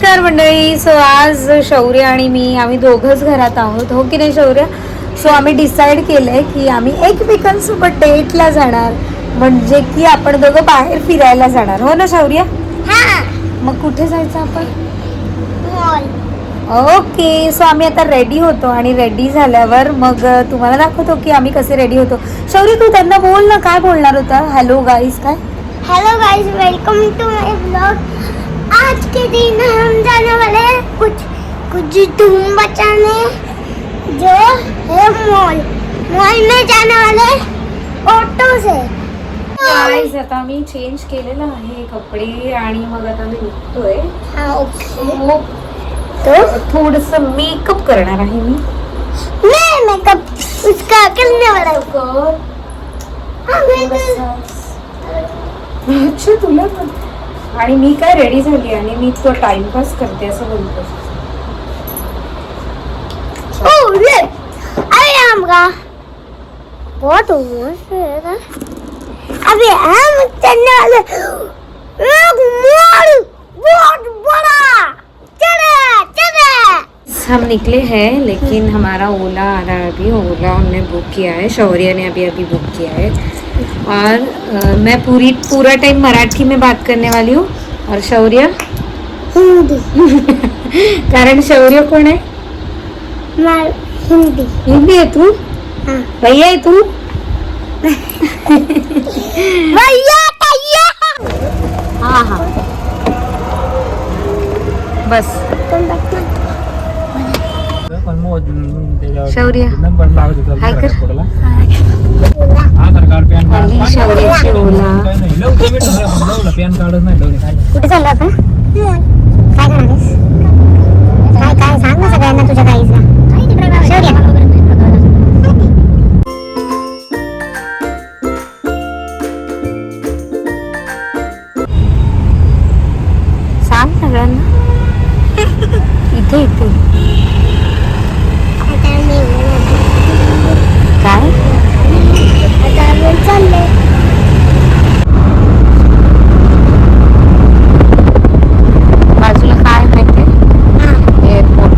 नमस्कार मंडळी. सो आज शौर्य आणि मी आम्ही दोघंच घरात आहोत, हो की नाही शौर्य? सो आम्ही डिसाईड केलंय की आम्ही एकमेकांसोबत डेटला जाणार, म्हणजे की आपण दोघं बाहेर फिरायला जाणार, हो ना शौर्य? मग कुठे जायचं आपण? ओके. सो आम्ही आता रेडी होतो आणि रेडी झाल्यावर मग तुम्हाला दाखवतो की आम्ही कसे रेडी होतो. शौर्य तू त्यांना बोल ना, काय बोलणार होता? Hello guys. काय hello guys, welcome to my blog. आज के दिन हम जाने वाले हैं कुछ धूम बचाने, जो है मॉल में जाने वाले ऑटो से। गाईज आता मी चेंज केलेलं आहे कपडे आणि मग आता मी निघतोय. हाँ ओके। तो थोडंसं मेकअप करणार आहे मी. मैं मेकअप उसका करने वाला हूँ। अच्छा तुला पण. आणि मी काय रेडी झाली आणि मी तो टाइमपास करते असं बोलतो. ओह ले, अरे हमरा बहुत मस्त है। अभी हम चलने वाले एक मॉल बहुत बड़ा। चले चले। हम निकले हैं लेकिन हमारा ओला आ रहा है अभी. ओला हमने बुक किया है, शौर्य ने अभी अभी बुक किया है. और मैं पूरा टाइम मराठी में बात करने वाली हूँ और शौर्य हिंदी। कारण शौर्य कौन है? हिंदी। हिंदी है तू? हाँ। भैया है तू? भैया हाँ हाँ बस. शौर्य हाय कर. आधार कार्ड पॅन कार्ड शौर्याची ओला. पॅन कार्डच नाही कुठे चालला आता? काय करणारेस? काय सांग ना सगळ्यांना तुझ्या गाईला. सांग सगळ्यांना. इथे इथे काय चालले बाजूला काय माहिती? एअरपोर्ट.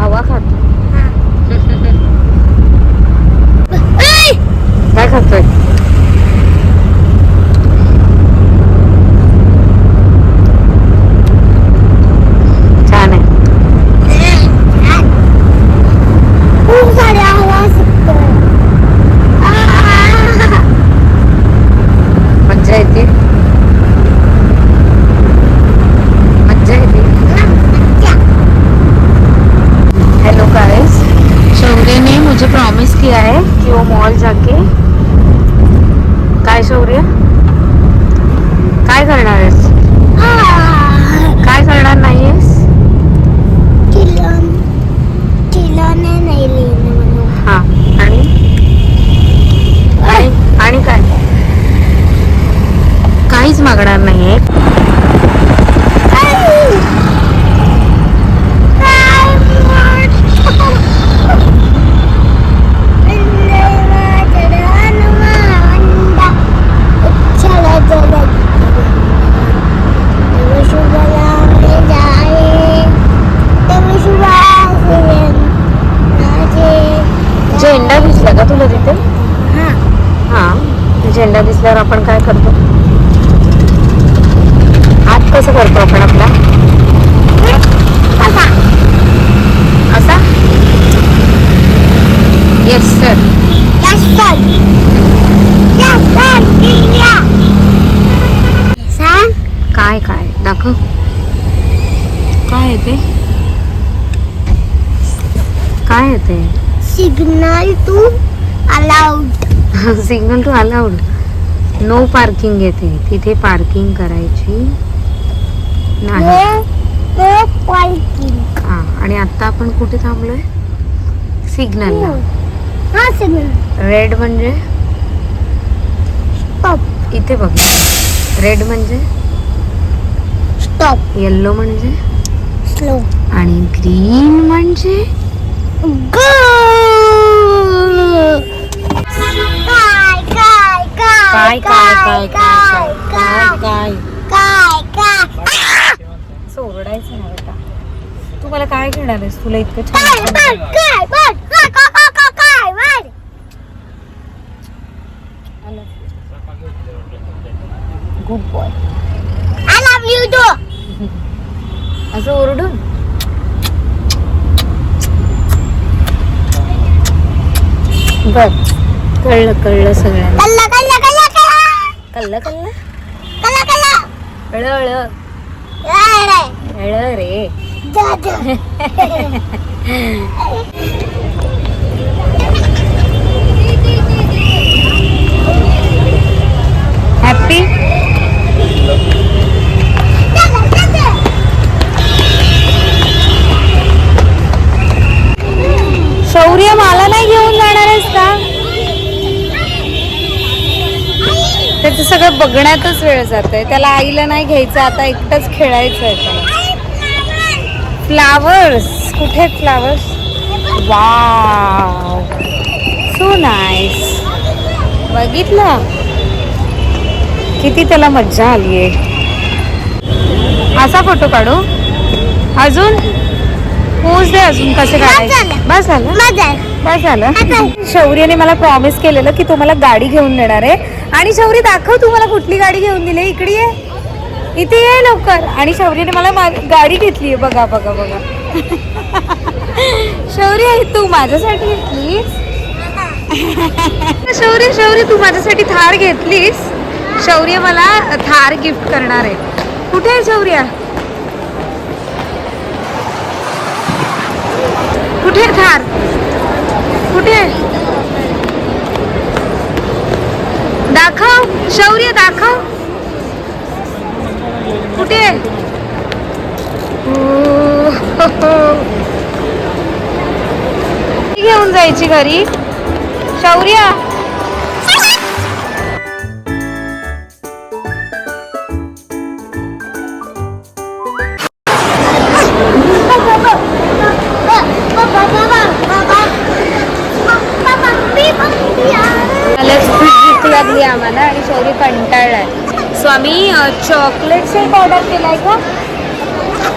हवा खातो. काय खातोय? छान आहे. खूप सारे आवाज मज्जा येते. मज्जा येते. हेलो गाइस, शौर्य ने मुझे प्रॉमिस किया है कि वो मॉल जाके. काय शौर्य काय करणार आहेस? काय करणार नाहीयेस? किलोने नाही लिहिलं म्हणून. हा. आणि आणि आणि काय? काहीच मागणार नाहीये. झेंडा दिसला का तुला तिथे? हा. झेंडा दिसल्यावर आपण काय करतो? हात कसं करतो आपण आपला? असा. Yes sir. काय काय दाखव. काय येते? काय येते? Signal to allowed. Signal to allowed. No parking येते. तिथे पार्किंग करायची नाही. हा. आणि आता आपण कुठे थांबलोय? सिग्नलला. हा सिग्नल. रेड म्हणजे स्टॉप. इथे बघ. रेड म्हणजे स्टॉप. येल्लो म्हणजे स्लो. आणि ग्रीन म्हणजे काय काय काय काय काय काय सोडायचं ना बेटा. तू मला काय घेणार आहेस? तुला इतकं छान गुड बॉय. असं ओरडून बर. कळलं कळलं सगळ्यांना. कळलं कळलं कळलं कळलं रे. हॅपी. शौर्य मला नाही घेऊन जाणार आहेस का? त्याचं सगळं बघण्यातच वेळ जातोय. त्याला आईला नाही घ्यायचं, आता एकटंच खेळायचं आहे त्याला. फ्लावर्स कुठे? फ्लावर्स. Wow, so nice. बघितलं किती त्याला मज्जा आली आहे. असा फोटो काढू. अजून पोज दे. अजून कसे काढायचे? बस झालं बस झालं. शौर्यने मला प्रॉमिस केलेलं की तो मला गाडी घेऊन देणार आहे. आणि शौर्य दाखव तू मला कुठली गाडी घेऊन दिली. इकडे ये, इथे ये लवकर. आणि शौर्यने मला गाडी घेतली आहे. बघा बघा बघा. शौर्य तू माझ्यासाठी घेतलीस. शौर्य शौर्य तू माझ्यासाठी थार घेतलीस. शौर्य मला थार गिफ्ट करणार आहे. कुठे आहे शौर्य? कुठे आहे थार? कुठे आहे? दाखव शौर्य, दाखव कुठे आहे? घेऊन जायची घरी शौर्य. लागली आम्हाला आणि शौर्य कंटाळलाय. सो आम्ही चॉकलेट शेक ऑर्डर केलाय का?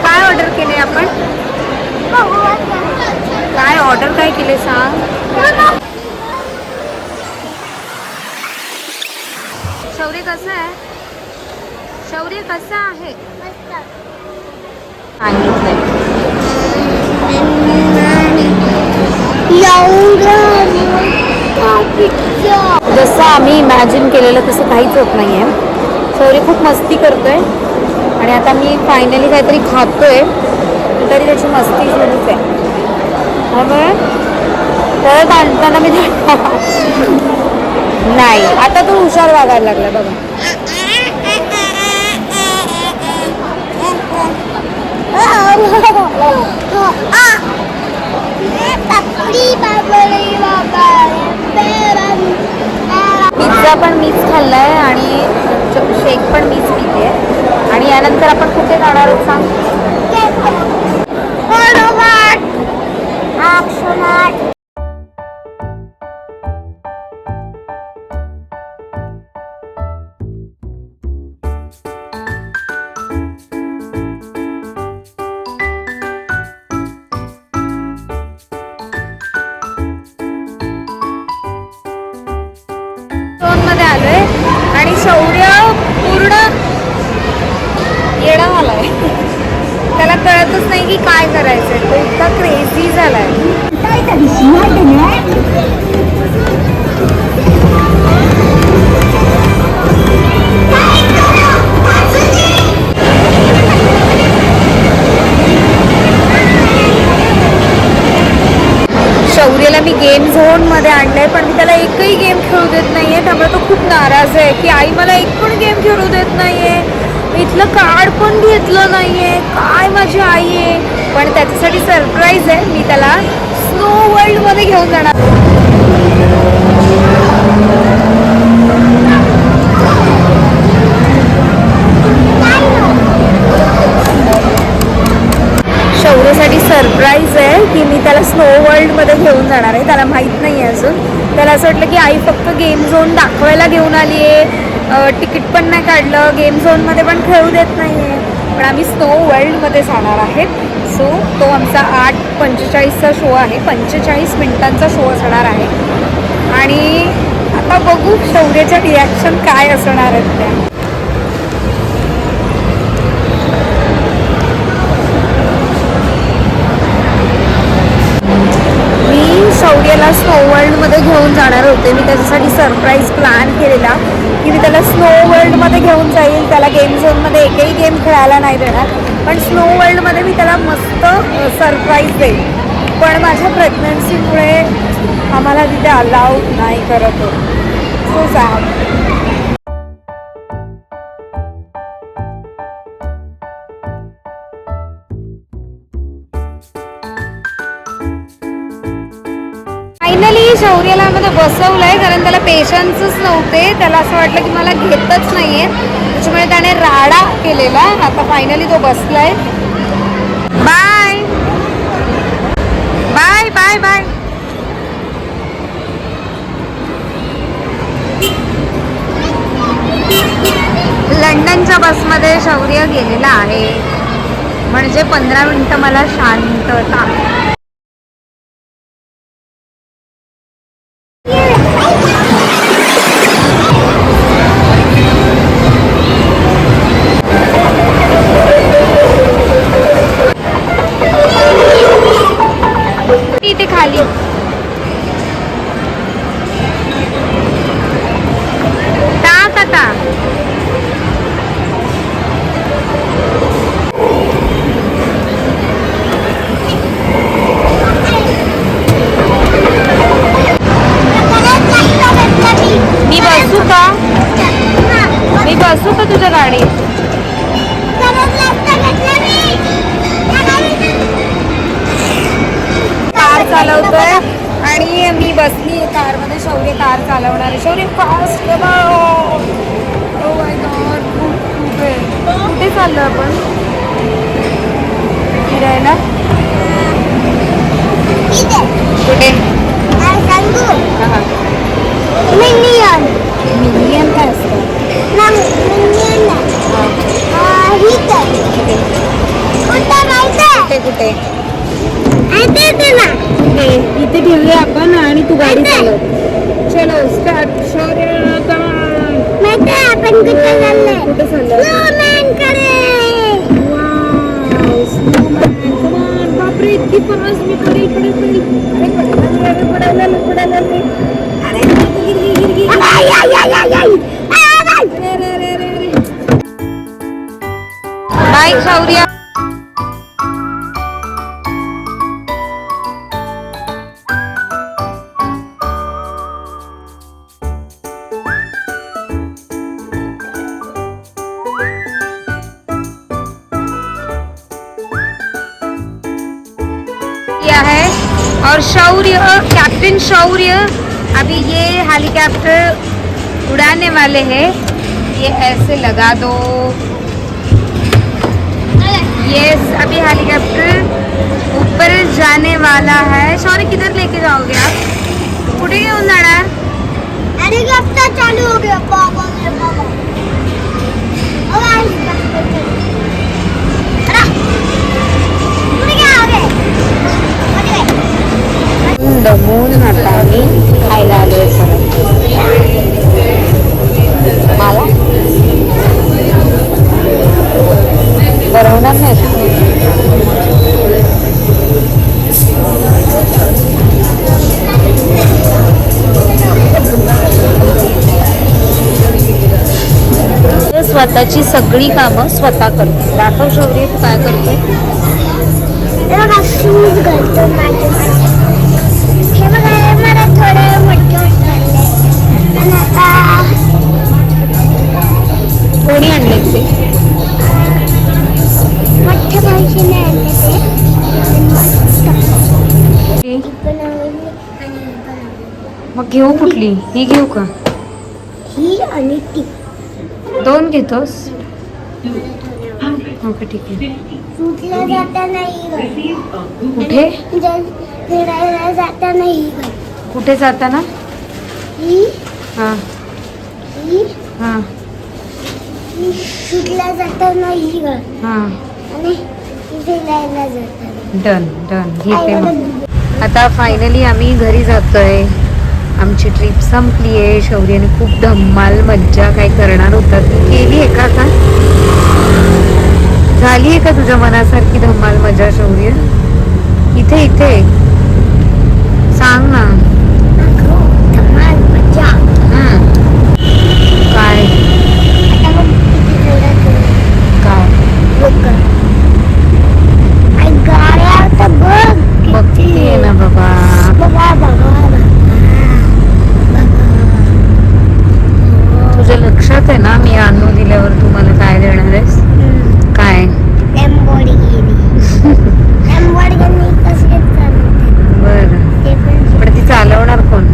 काय ऑर्डर केले आपण? काय ऑर्डर काय केले सांग. शौर्य कसं आहे? शौर्य कसं आहे? जसं आम्ही इमॅजिन केलेलं तसं काहीच होत नाही आहे. शौर्य खूप मस्ती करतोय आणि आता मी फायनली काहीतरी खातोय तरी त्याची मस्ती सुरूच आहे. त्यामुळे परत आणताना मी नाही. आता तो हुशार वागायला लागला बघा. पिझ्झा पण मीच खाल्लाय आणि शेक पण मीच पिते. आणि यानंतर आपण कुठे जाणार आहोत सांग? मध्ये आलोय आणि शौर्य पूर्ण येडा झालाय. त्याला कळतच नाही की काय करायचंय. तो इतका क्रेझी झालाय. शौर्यला मी गेम झोन मध्ये आणलंय पण मी त्याला एकही गेम खेळू देत नाहीये. त्यामुळे तो खूप नाराज आहे की आई मला एक पण गेम खेळू देत नाहीये. इथलं कार्ड पण घेतलं नाहीये. काय माझी आई आहे. पण त्याच्यासाठी सरप्राईज आहे. मी त्याला स्नो वर्ल्ड मध्ये घेऊन जाणार. शौर्यसाठी त्याच्यासाठी सरप्राईज आहे की मी त्याला स्नो वर्ल्डमध्ये घेऊन जाणार आहे. त्याला माहीत नाही आहे अजून. त्याला असं वाटलं की आई फक्त गेम झोन दाखवायला घेऊन आली आहे, तिकीट पण नाही काढलं, गेम झोनमध्ये पण खेळू देत नाही आहे. पण आम्ही स्नो वर्ल्डमध्ये जाणार आहेत. सो तो आमचा 8:45चा शो आहे, 45 मिनिटांचा शो असणार आहे. आणि आता बघू शौर्याच्या रिॲक्शन काय असणार आहेत त्या. मी शौर्याला स्नो वर्ल्डमध्ये घेऊन जाणार होते. मी त्याच्यासाठी सरप्राईज प्लॅन केलेला की मी त्याला स्नो वर्ल्डमध्ये घेऊन जाईल, त्याला गेम झोनमध्ये एकही गेम खेळायला नाही देणार, पण स्नो वर्ल्डमध्ये मी त्याला मस्त सरप्राईज देईल. पण माझ्या प्रेग्नन्सीमुळे आम्हाला तिथे अलाउ नाही करत होत. So sad. फायनली शौर्याला आम्हाला बसवलंय कारण त्याला पेशन्सच नव्हते. त्याला असं वाटलं की मला घेतच नाहीये, त्याच्यामुळे त्याने राडा केलेला. आता फायनली तो बसलाय. Bye bye bye bye. लंडनच्या बसमध्ये शौर्य गेलेला आहे, म्हणजे 15 मिनिटं मला शांतता. इथे खाली टाक आता. मी बसू का? मी बसू का तुझ्या गाडीत? कार चालवतोय आणि मी बसली कारमध्ये. शौर्य कार चालवणार आहे. शौर्य फास्ट. कुठे चाललो आपण फिरायला? कुठे? मिनियन मिलियन काय असतं? कुठे कुठे? इथे ठेवूया आपण आणि तू गाडी चालव. चलो स्टार्ट. शौर्य आपण कुठे चाललोय? कुठे चाललो? स्नोमॅनकडे. बापरे इतकी फास्ट. मी पडेल पडेल पडेल. अरे पडायला पडायला रे. अरे बाय शौर्य. है और शौर्य, कैप्टन शौर्य अभी ये हेलीकॉप्टर उड़ाने वाले हैं. ये ऐसे लगा दो. ये अभी हेलीकॉप्टर ऊपर जाने वाला है. शौर्य किधर लेके जाओगे आप? कुठे घेऊन जाणार? हेलीकॉप्टर चालू हो गया. बाबा रे बाबा. अब हेलीकॉप्टर चालू. अरे उड़ गया आगे. दमून आता आम्ही खायला आलोय परत. मला बरवणार नाही. स्वतःची सगळी कामं स्वतः करते. दाखव शौर्य तू काय करते. शूज घालतो माझे. हे बघा मला थोडे मोठे वाटले. आणि आता कोणी आणले ते? मोठ्या भाषेने आणले ते. मग घेऊ कुठली? ही घेऊ का? ही आणि ती. 2 घेतोस? ओके ठीक आहे. शूटला जाताना ही घाल. कुठे फिरायला जाताना ही घाल. कुठे जाताना? ही हां ही हां ही शूटला जाताना ही घाल. हां आणि फिरायला जाताना. डन डन घेते मग. आता फायनली आम्ही घरी जातोय. आमची ट्रिप संपली आहे. शौर्याने खूप धम्माल मज्जा काय करणार होता ती केली आहे का? झाली आहे का तुझ्या मनासारखी धम्माल मजा शौर्य? इथे इथे सांग ना. धमाल मजा. काय आता मग किती जोरात काय लोक आई गाड्या तर बघ बघतीये ना बाबा. बघा बघा तुझ्या लक्षात आहे ना मी आणू दिल्यावर तू मला काय देणार आहेस? काय? लॅम्बोर्गिनी कसे चालवते बरं ते पण पण ती चालवणार कोण?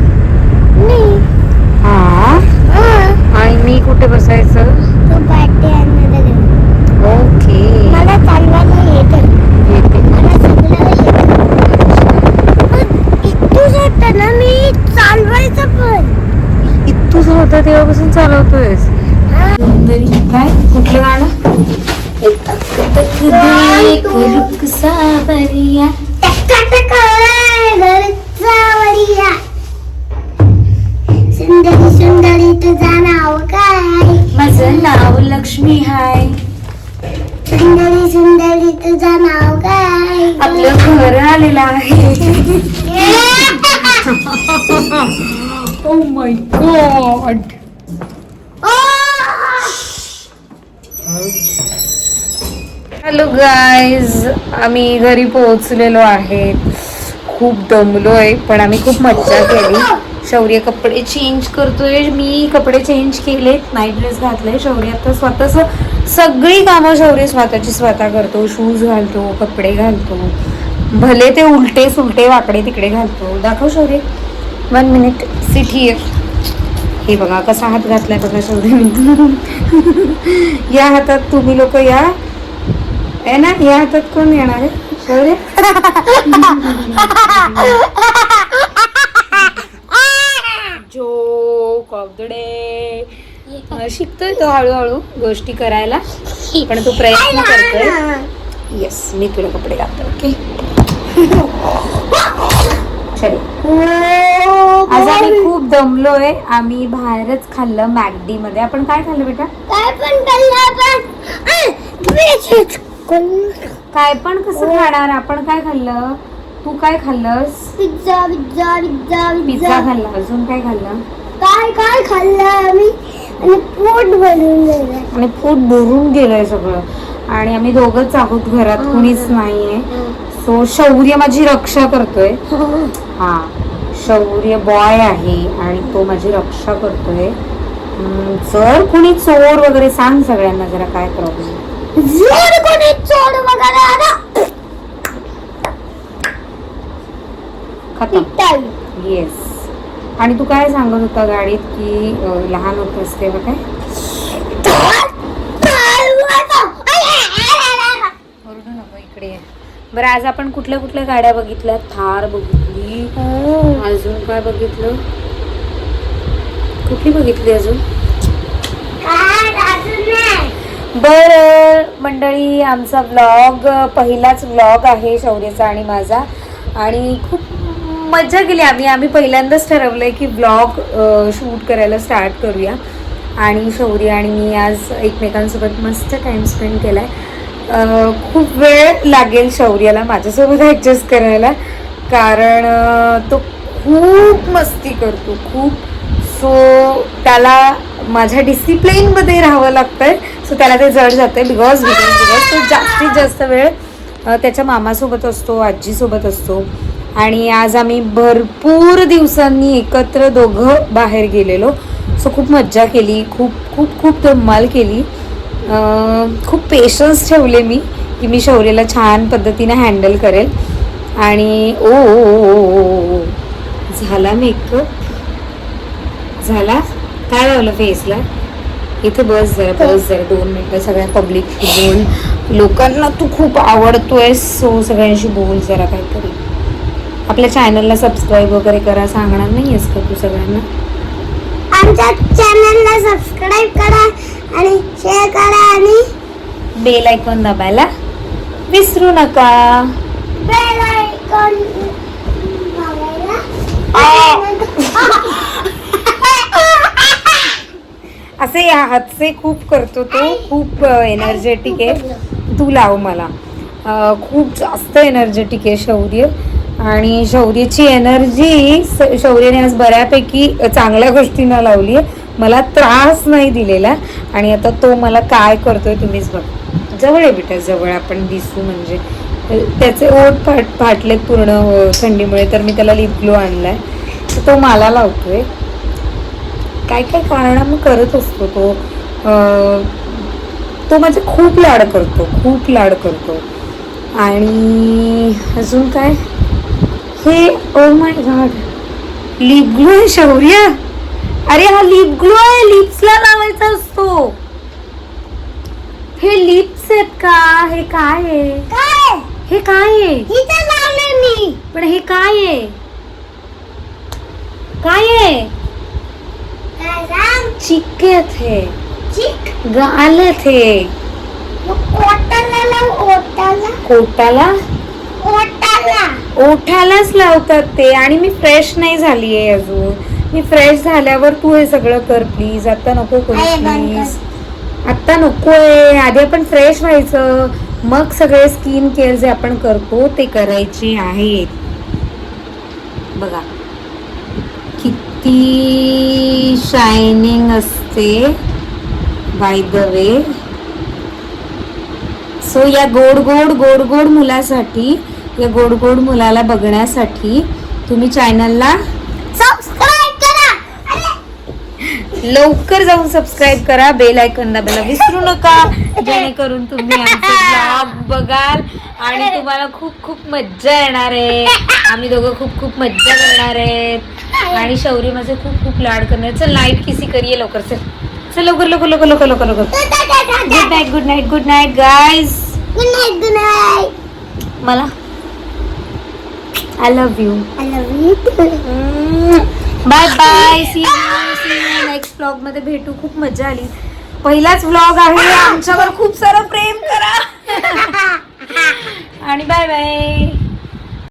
नाही. हा आणि मी कुठे बसायचं? तो पाठी आणणार आहे. ओके मला चालवायला येतं. मला सगळं येतं. पण इथूच होतं ना मी चालवायचं पण. इथूच होता तेव्हापासून चालवतोयस. तरी काय कुठलं गाणं? सुंदरी सुंदरी तुझं नाव काय? माझं नाव लक्ष्मी हाय. सुंदरी सुंदरी तुझं नाव काय? आपलं घर आलेलं आहे. Oh my God. Hello guys, आम्ही घरी पोहोचलेलो आहे. खूप दमलोय पण आम्ही खूप मज्जा केली. शौर्य कपडे चेंज करतोय, मी कपडे चेंज केलेत, नाईट ड्रेस घातलाय. शौर्य आता स्वतःच सगळी कामं शौर्य स्वतःची स्वतः करतो. शूज घालतो, कपडे घालतो, भले ते उलटे सुलटे वाकडे तिकडे घालतो. दाखव शौर्य. 1 मिनिट, सिट हिअर. हे बघा कसा हात घातलाय बघा शौर्य. या हातात तुम्ही लोक या आहे ना, या हातात कोण येणार आहे शौर्य? Joke of the day. शिकतोय तो हळूहळू गोष्टी करायला, पण तो प्रयत्न करतोय. येस, मी तुला कपडे घालतो. ओके चलो. आज आम्ही खूप दमलोय. आम्ही बाहेरच खाल्लं मॅकडी मध्ये. आपण काय खाल्लं बेटा? काय पण खाल्लं काय पण कसं खाणार? आपण काय खाल्लं? तू काय खाल्लंस? पिझ्झा पिझ्झा पिझ्झा पिझ्झा खाल्ला. अजून काय खाल्लं? काय काय खाल्लं आम्ही आणि पोट भरून गेलं. आणि पोट भरून गेलंय सगळं. आणि आम्ही दोघंच आहोत घरात, कुणीच नाहीये. सो शौर्य माझी रक्षा करतोय. हा, शौर्य बॉय आहे आणि तो माझी रक्षा करतोय. जर कुणी चोर वगैरे सांग सगळ्यांना जरा काय प्रॉब्लेम. जर कोणी चोर वगैरे आला खतम. पिटाई. येस. आणि तू काय सांगत होता गाडीत की लहान होतस तेव्हा काय? ओरडू नको, इकडे ये. बरं, आज आपण कुठल्या कुठल्या गाड्या बघितल्या? थार बघितली. अजून काय बघितलं? कुठली बघितली अजून? बरं मंडळी, आमचा व्लॉग पहिलाच व्लॉग आहे शौर्याचा आणि माझा. आणि खूप मज्जा केली आम्ही पहिल्यांदाच ठरवलंय की व्लॉग शूट करायला स्टार्ट करूया. आणि शौर्य आणि मी आज एकमेकांसोबत मस्त टाइम स्पेंड केलाय. खूप वेळ लागेल शौर्याला माझ्यासोबत ॲडजस्ट करायला, कारण तो खूप मस्ती करतो खूप. सो त्याला माझ्या डिसिप्लिनमध्ये राहावं लागतंय. सो त्याला ते जड जातं आहे. बिकॉज तो जास्तीत जास्त वेळ त्याच्या मामासोबत असतो, आजीसोबत असतो. आणि आज आम्ही भरपूर दिवसांनी एकत्र दोघं बाहेर गेलेलो. सो खूप मज्जा केली, खूप खूप खूप धमाल केली. खूप पेशन्स ठेवले मी की मी शौर्याला छान पद्धतीने हँडल करेल. आणि ओ झाला मेकअप झाला. काय लावलं फेसला? इथे बस जरा 2 मिनिटं सगळ्या पब्लिक बोल. लोकांना तू खूप आवडतोय सो सगळ्यांशी बोल जरा काहीतरी. आपल्या चॅनलला सबस्क्राईब वगैरे करा सांगणार नाहीयेस का तू सगळ्यांना? आमच्या चॅनलला सबस्क्राईब करा आणि शेअर करा आणि बेल आयकॉन दाबायला विसरू नका. बेल आयकॉन दाबायला. असे हातचे खूप करतो तो, खूप एनर्जेटिक आहे. तू लाव मला. खूप जास्त एनर्जेटिक आहे शौर्य. आणि शौर्याची एनर्जी शौर्याने आज बऱ्यापैकी चांगल्या गोष्टींना लावली आहे. मला त्रास नाही दिलेला. आणि आता तो मला काय करतोय तुम्हीच बघ. जवळ आहे बेटा, जवळ आपण दिसू. म्हणजे त्याचे ओठ फाटलेत पूर्ण थंडीमुळे, तर मी त्याला लिप ग्लो आणलाय. तर तो मला लावतोय. काय काय कारणामग करत असतो तो. तो माझे खूप लाड करतो. आणि अजून काय, हे oh my God, lip glow आहे शौर्य. अरे हा लिप ग्लो आहे, लिप्सला लावायचा असतो. हे लिप्स आहेत का? हे काय आहे? काय हे काय आहे? इथे लावले मी. पण हे काय आहे? काय आहे? काय सांग? चिक आहेत हे, चिक. गाल आहेत हे. ओटाला लाव. ओटाला. ओठालाच लावतात ते. आणि मी फ्रेश नाही झालीये अजून. मी फ्रेश झाल्यावर तू हे सगळं कर प्लीज. आता नको करू प्लीज. आता नकोय. आधी आपण फ्रेश व्हायचं, मग सगळे स्किन केअर जे आपण करतो ते करायचे आहेत. बघा किती शायनिंग असते बाय द वे. सो या गोड मुलासाठी, या गोड मुलाला बघण्यासाठी तुम्ही चॅनलला सबस्क्राईब करा. लवकर जाऊन सबस्क्राईब करा. बेल आयकॉन दाबायला विसरू नका, जेणेकरून तुम्ही आमचे ब्लॉग बघाल आणि तुम्हाला खूप मज्जा येणार आहे. आम्ही दोघं खूप मज्जा करणार आहेत. आणि शौर्य माझे खूप लाड करणार. चल नाईट किसी करिये लवकर. चल लवकर. Good night guys. Good night. मला I love you. Bye. See you next vlog मध्ये भेटू. खूप मजा आली. पहिलाच व्लॉग आहे. आमच्यावर खूप सारं प्रेम करा. आणि बाय.